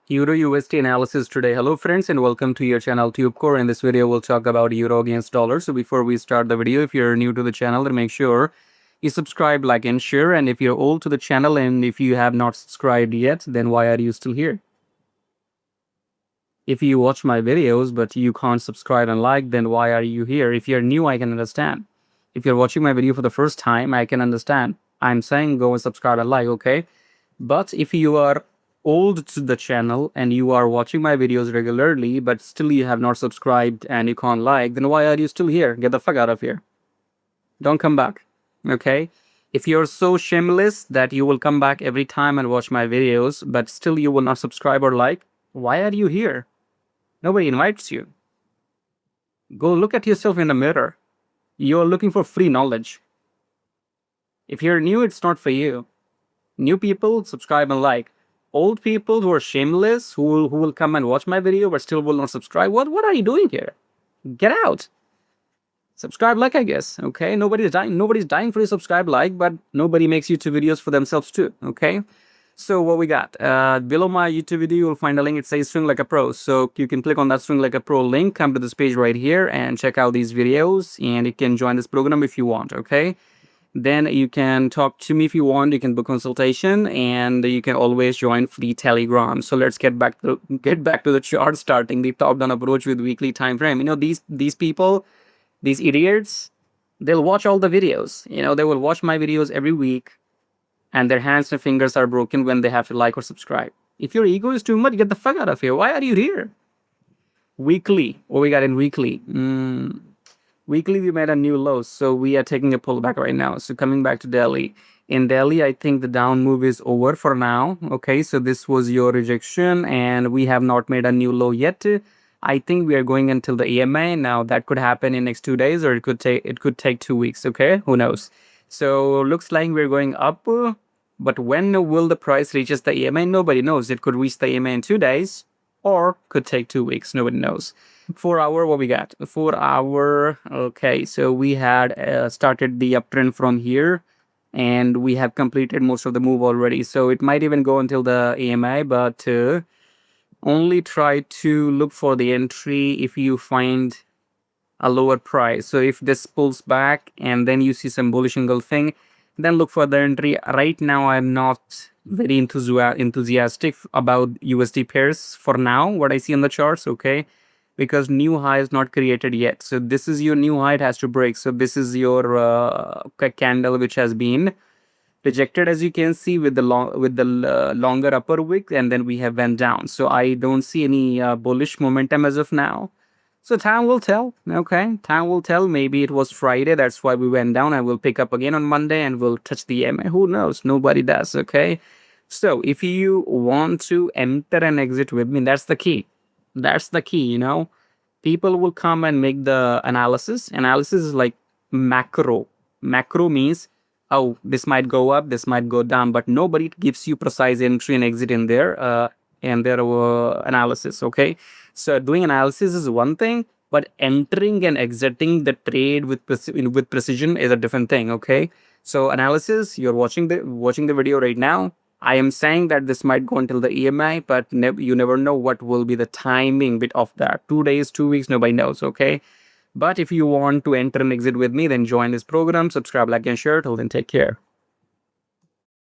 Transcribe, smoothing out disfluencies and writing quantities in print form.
Euro USD analysis today. Hello friends and welcome to your channel TubeCore. In this video we'll talk about euro against dollar. So before we start the video, if you're new to the channel, then make sure you subscribe, like and share. And if you're old to the channel and if you have not subscribed yet, then why are you still here? If you watch my videos but you can't subscribe and like, then why are you here? If you're new, I can understand. If you're watching my video for the first time, I can understand. I'm saying go and subscribe and like, okay? But if you are old to the channel and you are watching my videos regularly, but still you have not subscribed and you can't like, then why are you still here? Get the fuck out of here. Don't come back, okay? If you're so shameless that you will come back every time and watch my videos, but still you will not subscribe or like, why are you here? Nobody invites you. Go look at yourself in the mirror. You're looking for free knowledge. If you're new, it's not for you. New people, subscribe and like. Old people who are shameless, who will come and watch my video but still will not subscribe, what are you doing here? Get out. Subscribe, like, I guess, okay? Nobody's dying for you subscribe, like, but nobody makes YouTube videos for themselves too, okay? So what we got, below my YouTube video, you'll find a link. It says Swing Like a Pro. So you can click on that Swing Like a Pro link, come to this page right here and check out these videos, and you can join this program if you want, okay? Then you can talk to me if you want. You can book consultation, and you can always join free Telegram. So let's get back to the chart, starting the top down approach with weekly time frame. You know, these people, these idiots, they'll watch all the videos. You know, they will watch my videos every week, and their hands and fingers are broken when they have to like or subscribe. If your ego is too much, get the fuck out of here. Why are you here? Weekly. What we got in weekly? Weekly, we made a new low, so we are taking a pullback right now. So coming back to Delhi. In Delhi, I think the down move is over for now. Okay, so this was your rejection, and we have not made a new low yet. I think we are going until the EMA. Now, that could happen in next 2 days, or it could take 2 weeks, okay? Who knows? So looks like we're going up, but when will the price reaches the EMA? Nobody knows. It could reach the EMA in 2 days, or could take 2 weeks. Nobody knows. 4 hour, what we got? 4 hour. Okay, so we had started the uptrend from here, and we have completed most of the move already. So it might even go until the EMA, but only try to look for the entry if you find a lower price. So if this pulls back and then you see some bullish engulfing, then look for the entry. Right now, I'm not very enthusiastic about USD pairs for now, what I see on the charts, okay? Because new high is not created yet. So this is your new high, it has to break. So this is your candle which has been rejected, as you can see, with the longer upper wick, and then we have went down. So I don't see any bullish momentum as of now. So time will tell, okay? Time will tell. Maybe it was Friday, that's why we went down. I will pick up again on Monday and we'll touch the EMA. Who knows? Nobody does, okay? So if you want to enter and exit with me, that's the key. That's the key, you know? People will come and make the analysis. Analysis is like macro. Macro means, oh, this might go up, this might go down, but nobody gives you precise entry and exit in there. And their analysis, okay? So doing analysis is one thing, but entering and exiting the trade with precision is a different thing, okay? So analysis, you're watching the video right now. I am saying that this might go until the EMI, but you never know what will be the timing bit of that. 2 days, 2 weeks, nobody knows, okay? But if you want to enter and exit with me, then join this program, subscribe, like, and share. Till then, take care.